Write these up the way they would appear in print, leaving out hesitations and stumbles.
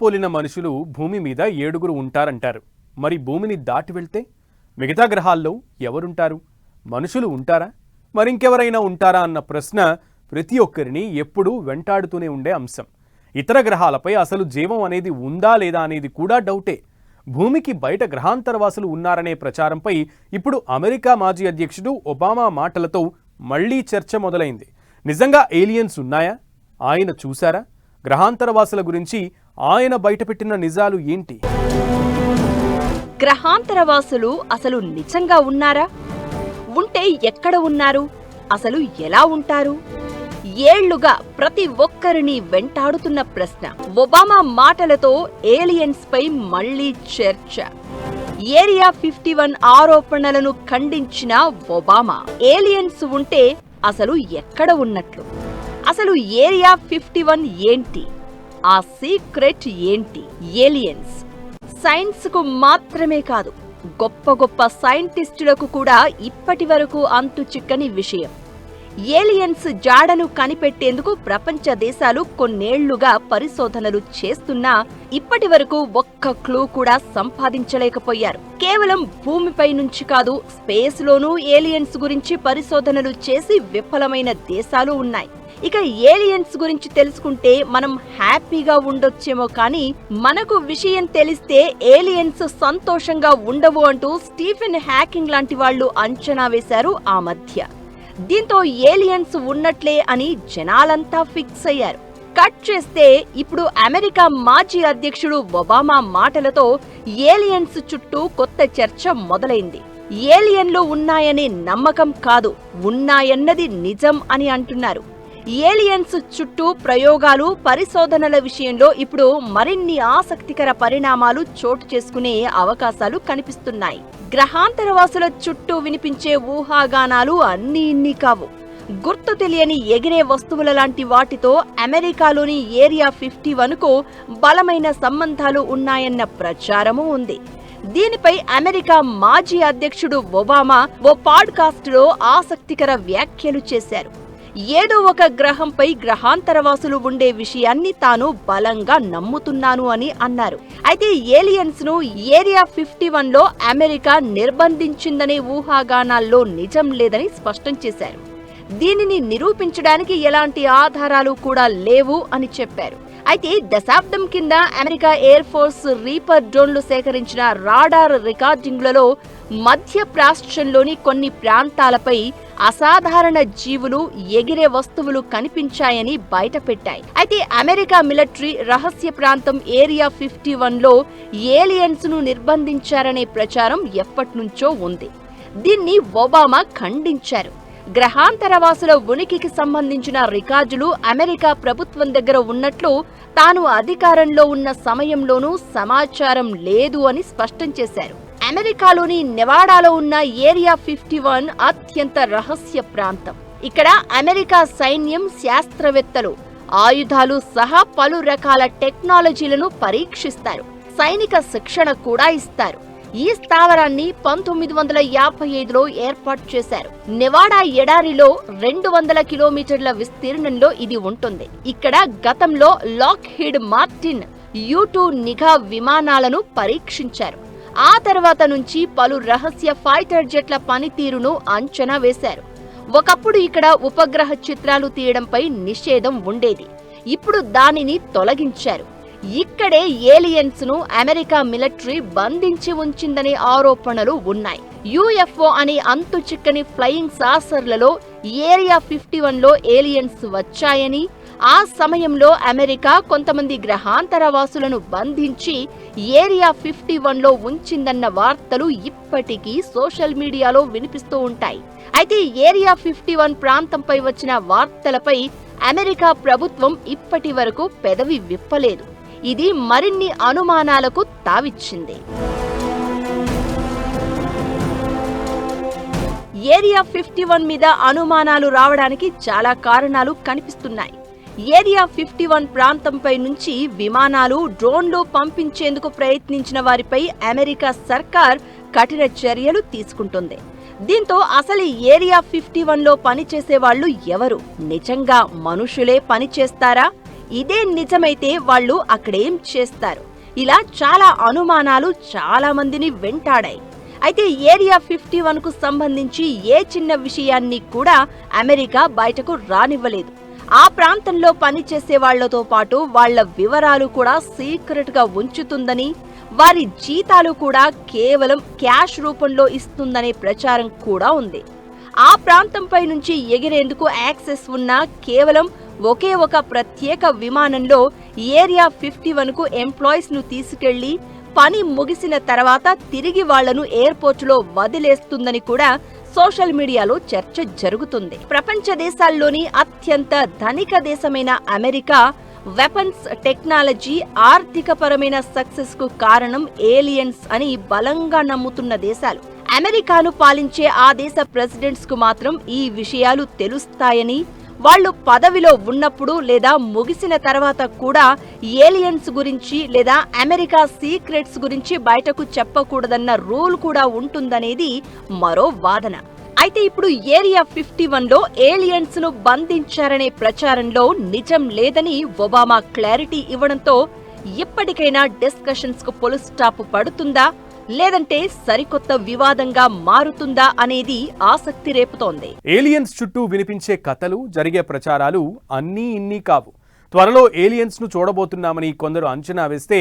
పోలిన మనుషులు భూమి మీద 7 ఉంటారంటారు. మరి భూమిని దాటి వెళ్తే మిగతా గ్రహాల్లో ఎవరుంటారు? మనుషులు ఉంటారా? మరింకెవరైనా ఉంటారా అన్న ప్రశ్న ప్రతి ఒక్కరిని ఎప్పుడూ వెంటాడుతూనే ఉండే అంశం. ఇతర గ్రహాలపై అసలు జీవం అనేది ఉందా లేదా అనేది కూడా డౌటే. భూమికి బయట గ్రహాంతరవాసులు ఉన్నారనే ప్రచారంపై ఇప్పుడు అమెరికా మాజీ అధ్యక్షుడు ఒబామా మాటలతో మళ్లీ చర్చ మొదలైంది. నిజంగా ఏలియన్స్ ఉన్నాయా? ఆయన చూశారా? గ్రహాంతరవాసుల గురించి ఆయన బయటపెట్టిన నిజాలు ఏంటి? గ్రహాంతరవాసులు అసలు నిజంగా ఉన్నారా? ఉంటే ఎక్కడ ఉన్నారు? అసలు ఎలా ఉంటారు? ఏళ్లుగా ప్రతి ఒక్కరిని వెంటాడుతున్న ప్రశ్న. ఒబామా మాటలతో ఏలియన్స్ పై మళ్లీ చర్చ. ఏరియా 51 ఆరోపణలను ఖండించిన ఒబామా, ఏలియన్స్ ఉంటే అసలు ఎక్కడ ఉన్నట్లు? అసలు ఏరియా 51 ఏంటి? ఆ సీక్రెట్ ఏంటి? ఏలియన్స్ సైన్స్ కు మాత్రమే కాదు, గొప్ప గొప్ప సైంటిస్టులకు కూడా ఇప్పటి వరకు అంతు చిక్కని విషయం. ఏలియన్స్ జాడను కనిపెట్టేందుకు ప్రపంచ దేశాలు కొన్నేళ్లుగా పరిశోధనలు చేస్తున్నా ఇప్పటి వరకు ఒక్క క్లూ కూడా సంపాదించలేకపోయారు. కేవలం భూమిపై నుంచి కాదు, స్పేస్ లోనూ ఏలియన్స్ గురించి పరిశోధనలు చేసి విఫలమైన దేశాలు ఉన్నాయి. ఇక ఏలియన్స్ గురించి తెలుసుకుంటే మనం హ్యాపీగా ఉండొచ్చేమో కానీ మనకు విషయం తెలిస్తే ఏలియన్స్ సంతోషంగా ఉండవు అంటూ స్టీఫెన్ హాకింగ్ లాంటి వాళ్లు అంచనా వేశారు ఆ మధ్య. దీంతో ఏలియన్స్ ఉన్నట్లే అని జనాలంతా ఫిక్స్ అయ్యారు. కట్ చేస్తే ఇప్పుడు అమెరికా మాజీ అధ్యక్షుడు ఒబామా మాటలతో ఏలియన్స్ చుట్టూ కొత్త చర్చ మొదలైంది. ఏలియన్లు ఉన్నాయనే నమ్మకం కాదు, ఉన్నాయన్నది నిజం అని అంటున్నారు. ఏలియన్స్ చుట్టూ ప్రయోగాలు, పరిశోధనల విషయంలో ఇప్పుడు మరిన్ని ఆసక్తికర పరిణామాలు చోటు చేసుకునే అవకాశాలు కనిపిస్తున్నాయి. గ్రహాంతరవాసుల చుట్టూ వినిపించే ఊహాగానాలు అన్నీ ఇన్ని కావు. గుర్తు తెలియని ఎగిరే వస్తువుల లాంటి వాటితో అమెరికాలోని ఏరియా 51కు బలమైన సంబంధాలు ఉన్నాయన్న ప్రచారమూ ఉంది. దీనిపై అమెరికా మాజీ అధ్యక్షుడు ఒబామా ఓ పాడ్కాస్ట్లో ఆసక్తికర వ్యాఖ్యలు చేశారు. ఏదో ఒక గ్రహంపై గ్రహాంతరవాసులు ఉండే విషయాన్ని తాను బలంగా నమ్ముతున్నాను అని అన్నారు. అయితే ఏలియన్స్ ను ఏరియా 51లో అమెరికా నిర్బంధించిందనే ఊహాగానాల్లో నిజం లేదని స్పష్టం చేశారు. దీనిని నిరూపించడానికి ఎలాంటి ఆధారాలు కూడా లేవు అని చెప్పారు. అయితే దశాబ్దం కింద అమెరికా ఎయిర్ ఫోర్స్ రీపర్ డ్రోన్లు సేకరించిన రాడార్ రికార్డింగ్లలో మధ్య ప్రాచ్యంలోని కొన్ని ప్రాంతాలపై అసాధారణ జీవులు, ఎగిరే వస్తువులు కనిపించాయని బయటపెట్టాయి. అయితే అమెరికా మిలిటరీ రహస్య ప్రాంతం ఏరియా 51లో ఏలియన్స్ ను నిర్బంధించారనే ప్రచారం ఎప్పటినుంచో ఉంది. దీన్ని ఒబామా ఖండించారు. గ్రహాంతరవాసుల ఉనికికి సంబంధించిన రికార్డులు అమెరికా ప్రభుత్వం దగ్గర ఉన్నట్లు తాను అధికారంలో ఉన్న సమయంలోనూ సమాచారం లేదు అని స్పష్టం చేశారు. అమెరికాలోని నెవాడాలో ఉన్న ఏరియా 51 అత్యంత రహస్య ప్రాంతం. ఇక్కడ అమెరికా సైన్యం, శాస్త్రవేత్తలు ఆయుధాలు సహా పలు రకాల టెక్నాలజీలను పరీక్షిస్తారు. సైనిక శిక్షణ కూడా ఇస్తారు. ఈ స్థావరాన్ని 1955లో ఏర్పాటు చేశారు. నెవాడా ఎడారిలో 200 కిలోమీటర్ల విస్తీర్ణంలో ఇది ఉంటుంది. ఇక్కడ గతంలో లాక్హీడ్ మార్టిన్ U-2 నిఘా విమానాలను పరీక్షించారు. ఆ తర్వాత నుంచి పలు రహస్య ఫైటర్ జెట్ల పనితీరును అంచనా వేశారు. ఒకప్పుడు ఇక్కడ ఉపగ్రహ చిత్రాలు తీయడంపై నిషేధం ఉండేది. ఇప్పుడు దానిని తొలగించారు. ఇక్కడే ఏలియన్స్ ను అమెరికా మిలిటరీ బంధించి ఉంచిందనే ఆరోపణలు ఉన్నాయి. UFO అనే అంతు చిక్కని ఫ్లయింగ్ సాసర్లలో ఏరియా 51లో ఏలియన్స్ వచ్చాయని, ఆ సమయంలో అమెరికా కొంతమంది గ్రహాంతరవాసులను బంధించి ఏరియా 51లో ఉంచిందన్న వార్తలు ఇప్పటికీ సోషల్ మీడియాలో వినిపిస్తూ ఉంటాయి. అయితే ఏరియా 51 ప్రాంతంపై వచ్చిన వార్తలపై అమెరికా ప్రభుత్వం ఇప్పటి వరకు పెదవి విప్పలేదు. ఇది మరిన్ని అనుమానాలకు తావిచ్చింది. ఏరియా 51 మీద అనుమానాలు రావడానికి చాలా కారణాలు కనిపిస్తున్నాయి. ఏరియా 51 ప్రాంతంపై నుంచి విమానాలు, డ్రోన్లు పంపించేందుకు ప్రయత్నించిన వారిపై అమెరికా సర్కార్ కఠిన చర్యలు తీసుకుంటుంది. దీంతో అసలు ఏరియా 51లో పనిచేసే వాళ్ళు ఎవరు? నిజంగా మనుషులే పనిచేస్తారా? ఇదే నిజమైతే వాళ్ళు అక్కడేం చేస్తారు? ఇలా చాలా అనుమానాలు చాలా మందిని వెంటాడాయి. అయితే ఏరియా 51కు సంబంధించి ఏ చిన్న విషయాన్ని కూడా అమెరికా బయటకు రానివ్వలేదు. ఆ ప్రాంతంలో పనిచేసే వాళ్లతో పాటు వాళ్ల వివరాలు కూడా సీక్రెట్ గా ఉంచుతుందని, వారి జీతాలు కూడా కేవలం క్యాష్ రూపంలో ఇస్తుందనే ప్రచారం కూడా ఉంది. ఆ ప్రాంతంపై నుంచి ఎగిరేందుకు యాక్సెస్ ఉన్న కేవలం ఒకే ఒక ప్రత్యేక విమానంలో ఏరియా 51కు ఎంప్లాయీస్ ను తీసుకెళ్లి పని ముగిసిన తర్వాత తిరిగి వాళ్లను ఎయిర్పోర్టులో వదిలేస్తుందని కూడా సోషల్ మీడియాలో చర్చ జరుగుతుంది. ప్రపంచ దేశాల్లోని అత్యంత ధనిక దేశమైన అమెరికా వెపన్స్ టెక్నాలజీ, ఆర్థికపరమైన సక్సెస్ కు కారణం ఏలియన్స్ అని బలంగా నమ్ముతున్న దేశాలు. అమెరికాను పాలించే ఆ దేశ ప్రెసిడెంట్స్ కు మాత్రం ఈ విషయాలు తెలుస్తాయని, వాళ్ళు పదవిలో ఉన్నప్పుడు లేదా ముగిసిన తర్వాత కూడా ఏలియన్స్ గురించి లేదా అమెరికా సీక్రెట్స్ గురించి బయటకు చెప్పకూడదన్న రూల్ కూడా ఉంటుందనేది మరో వాదన. అయితే ఇప్పుడు ఏరియా 51లో ఏలియన్స్ ను బంధించారనే ప్రచారంలో నిజం లేదని ఒబామా క్లారిటీ ఇవ్వడంతో ఇప్పటికైనా డిస్కషన్స్ కు ఫుల్ స్టాప్ పడుతుందా, లేదంటే సరికొత్త వివాదంగా మారుతుందా అనేది ఆసక్తి రేపుతోంది. ఏలియన్స్ చుట్టూ వినిపించే కథలు, జరిగే ప్రచారాలు అన్నీ ఇన్ని కావు. త్వరలో ఏలియన్స్ ను చూడబోతున్నామని కొందరు అంచనా వేస్తే,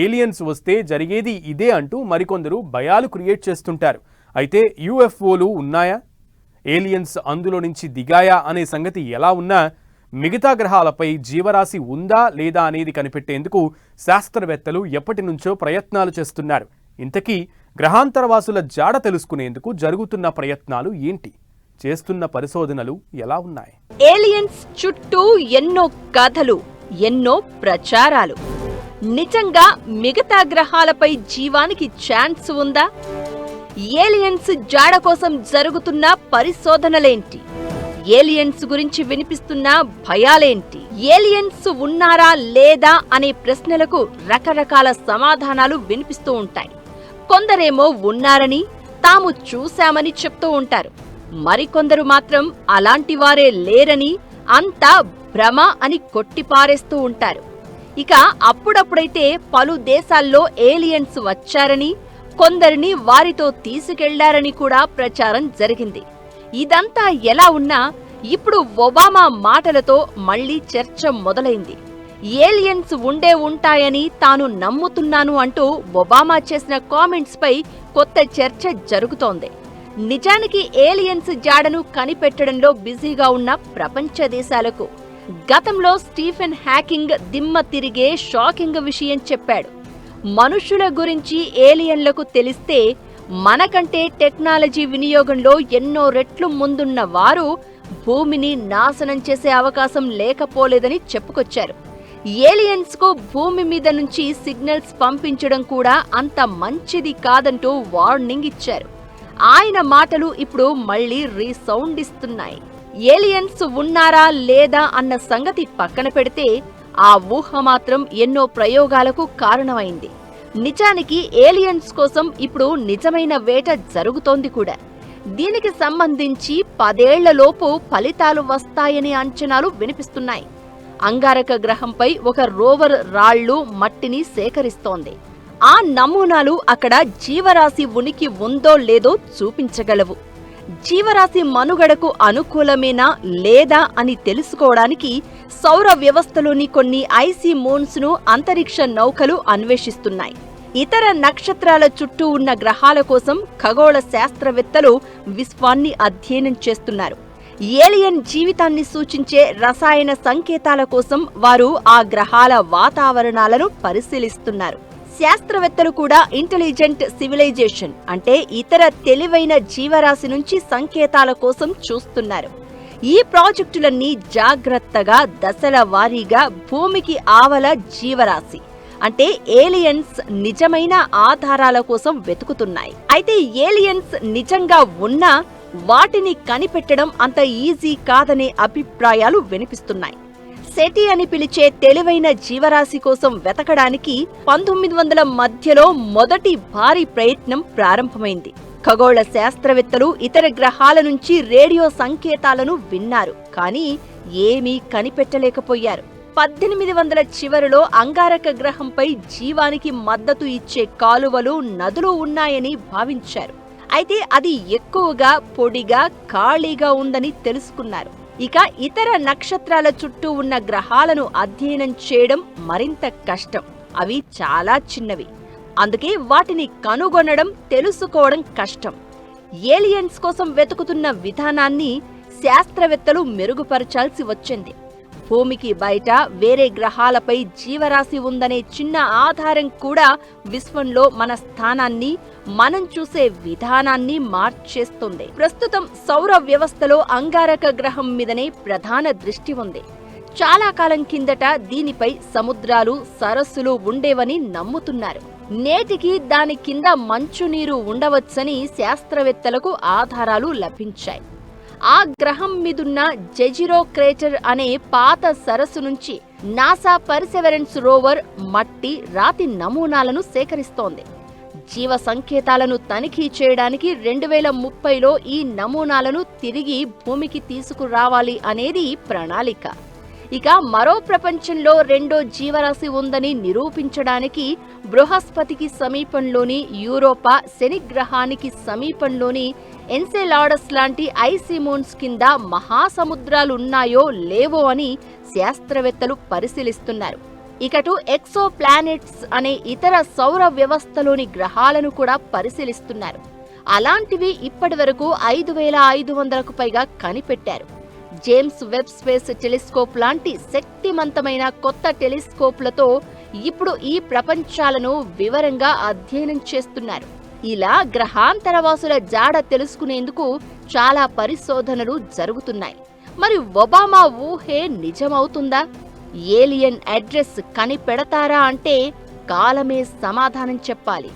ఏలియన్స్ వస్తే జరిగేది ఇదే అంటూ మరికొందరు భయాలు క్రియేట్ చేస్తుంటారు. అయితే యూఎఫ్ఓలు ఉన్నాయా, ఏలియన్స్ అందులో నుంచి దిగాయా అనే సంగతి ఎలా ఉన్నా, మిగతా గ్రహాలపై జీవరాశి ఉందా లేదా అనేది కనిపెట్టేందుకు శాస్త్రవేత్తలు ఎప్పటి నుంచో ప్రయత్నాలు చేస్తున్నారు. ఇంతకీ గ్రహాంతరవాసుల జాడ తెలుసుకునేందుకు జరుగుతున్న ప్రయత్నాలు ఏంటి, చేస్తున్న పరిశోధనలు ఎలా ఉన్నాయి? ఏలియన్స్ చుట్టూ ఎన్నో కథలు, ఎన్నో ప్రచారాలు. నిజంగా మిగతా గ్రహాలపై జీవానికి ఛాన్స్ ఉందా? ఏలియన్స్ జాడ కోసం జరుగుతున్న పరిశోధనలేంటి? ఏలియన్స్ గురించి వినిపిస్తున్న భయాలేంటి? ఏలియన్స్ ఉన్నారా లేదా అనే ప్రశ్నలకు రకరకాల సమాధానాలు వినిపిస్తూ ఉంటాయి. కొందరేమో ఉన్నారని, తాము చూశామని చెప్తూ ఉంటారు. మరికొందరు మాత్రం అలాంటి వారే లేరని, అంతా భ్రమ అని కొట్టిపారేస్తూ ఉంటారు. ఇక అప్పుడప్పుడైతే పలు దేశాల్లో ఏలియన్స్ వచ్చారని, కొందరిని వారితో తీసుకెళ్లారని కూడా ప్రచారం జరిగింది. ఇదంతా ఎలా ఉన్నా ఇప్పుడు ఒబామా మాటలతో మళ్లీ చర్చ మొదలైంది. ఏలియన్స్ ఉంటాయని తాను నమ్ముతున్నాను అంటూ ఒబామా చేసిన కామెంట్స్ పై కొత్త చర్చ జరుగుతోంది. నిజానికి ఏలియన్స్ జాడను కనిపెట్టడంలో బిజీగా ఉన్న ప్రపంచ దేశాలకు గతంలో స్టీఫెన్ హాకింగ్ దిమ్మ తిరిగే షాకింగ్ విషయం చెప్పాడు. మనుషుల గురించి ఏలియన్లకు తెలిస్తే మనకంటే టెక్నాలజీ వినియోగంలో ఎన్నో రెట్లు ముందున్న వారు భూమిని నాశనం చేసే అవకాశం లేకపోలేదని చెప్పుకొచ్చారు. ఏలియన్స్ కు భూమి మీద నుంచి సిగ్నల్స్ పంపించడం కూడా అంత మంచిది కాదంటూ వార్నింగ్ ఇచ్చారు. ఆయన మాటలు ఇప్పుడు మళ్లీ రీసౌండ్ ఇస్తున్నాయి. ఏలియన్స్ ఉన్నారా లేదా అన్న సంగతి పక్కన పెడితే ఆ ఊహ మాత్రం ఎన్నో ప్రయోగాలకు కారణమైంది. నిజానికి ఏలియన్స్ కోసం ఇప్పుడు నిజమైన వేట జరుగుతోంది కూడా. దీనికి సంబంధించి 10 ఏళ్లలోపు ఫలితాలు వస్తాయనే అంచనాలు వినిపిస్తున్నాయి. అంగారక గ్రహంపై ఒక రోవర్ రాళ్లు, మట్టిని సేకరిస్తోంది. ఆ నమూనాలు అక్కడ జీవరాశి ఉనికి ఉందో లేదో చూపించగలవు. జీవరాశి మనుగడకు అనుకూలమేనా లేదా అని తెలుసుకోవడానికి సౌర వ్యవస్థలోని కొన్ని ఐసీ మూన్స్ ను అంతరిక్ష నౌకలు అన్వేషిస్తున్నాయి. ఇతర నక్షత్రాల చుట్టూ ఉన్న గ్రహాల కోసం ఖగోళ శాస్త్రవేత్తలు విశ్వాన్ని అధ్యయనం చేస్తున్నారు. ఏలియన్ జీవితాన్ని సూచించే రసాయన సంకేతాల కోసం వారు ఆ గ్రహాల వాతావరణాలను పరిశీలిస్తున్నారు. శాస్త్రవేత్తలు కూడా ఇంటెలిజెంట్ సివిలైజేషన్ అంటే ఇతర తెలివైన జీవరాశి నుంచి సంకేతాల కోసం చూస్తున్నారు. ఈ ప్రాజెక్టులన్నీ జాగ్రత్తగా దశల వారీగా భూమికి ఆవల జీవరాశి అంటే ఏలియన్స్ నిజమైన ఆధారాల కోసం వెతుకుతున్నాయి. అయితే ఏలియన్స్ నిజంగా ఉన్నా వాటిని కనిపెట్టడం అంత ఈజీ కాదనే అభిప్రాయాలు వినిపిస్తున్నాయి. సెటి అని పిలిచే తెలివైన జీవరాశి కోసం వెతకడానికి 1900 మధ్యలో మొదటి భారీ ప్రయత్నం ప్రారంభమైంది. ఖగోళ శాస్త్రవేత్తలు ఇతర గ్రహాల నుంచి రేడియో సంకేతాలను విన్నారు, కానీ ఏమీ కనిపెట్టలేకపోయారు. 1800 చివరిలో అంగారక గ్రహంపై జీవానికి మద్దతు ఇచ్చే కాలువలు, నదులు ఉన్నాయని భావించారు. అయితే అది ఎక్కువగా పొడిగా, ఖాళీగా ఉందని తెలుసుకున్నారు. ఇక ఇతర నక్షత్రాల చుట్టూ ఉన్న గ్రహాలను అధ్యయనం చేయడం మరింత కష్టం. అవి చాలా చిన్నవి. అందుకే వాటిని కనుగొనడం, తెలుసుకోవడం కష్టం. ఏలియన్స్ కోసం వెతుకుతున్న విధానాన్ని శాస్త్రవేత్తలు మెరుగుపరచాల్సి వచ్చింది. భూమికి బయట వేరే గ్రహాలపై జీవరాశి ఉందనే చిన్న ఆధారం కూడా విశ్వంలో మన స్థానాన్ని, మనం చూసే విధానాన్ని మార్చేస్తుంది. ప్రస్తుతం సౌర వ్యవస్థలో అంగారక గ్రహం మీదనే ప్రధాన దృష్టి ఉంది. చాలా కాలం కిందట దీనిపై సముద్రాలు, సరస్సులు ఉండేవని నమ్ముతున్నారు. నేటికి దాని కింద మంచునీరు ఉండవచ్చని శాస్త్రవేత్తలకు ఆధారాలు లభించాయి. ఆ గ్రహం మీదున్న జెజిరో క్రేటర్ అనే పాత సరస్సు నుంచి నాసా పర్సెవరెన్స్ రోవర్ మట్టి, రాతి నమూనాలను సేకరిస్తోంది. జీవ సంకేతాలను తనిఖీ చేయడానికి 2030లో ఈ నమూనాలను తిరిగి భూమికి తీసుకురావాలి అనేది ప్రణాళిక. ఇక మరో ప్రపంచంలో రెండో జీవరాశి ఉందని నిరూపించడానికి బృహస్పతికి సమీపంలోని యూరోపా, శని గ్రహానికి సమీపంలోని ఎన్సెలాడస్ లాంటి ఐసిమోన్స్ కింద మహాసముద్రాలున్నాయో లేవో అని శాస్త్రవేత్తలు పరిశీలిస్తున్నారు. ఇకటు ఎక్సో ప్లానెట్స్ అనే ఇతర సౌర వ్యవస్థలోని గ్రహాలను కూడా పరిశీలిస్తున్నారు. అలాంటివి ఇప్పటివరకు 5500కు పైగా కనిపెట్టారు. జేమ్స్ వెబ్ స్పేస్ టెలిస్కోప్ లాంటి శక్తిమంతమైన కొత్త టెలిస్కోప్లతో ఇప్పుడు ఈ ప్రపంచాలను వివరంగా అధ్యయనం చేస్తున్నారు. ఇలా గ్రహాంతరవాసుల జాడ తెలుసుకునేందుకు చాలా పరిశోధనలు జరుగుతున్నాయి. మరి ఒబామా ఊహే నిజమవుతుందా? ఏలియన్ అడ్రస్ కనిపెడతారా అంటే కాలమే సమాధానం చెప్పాలి.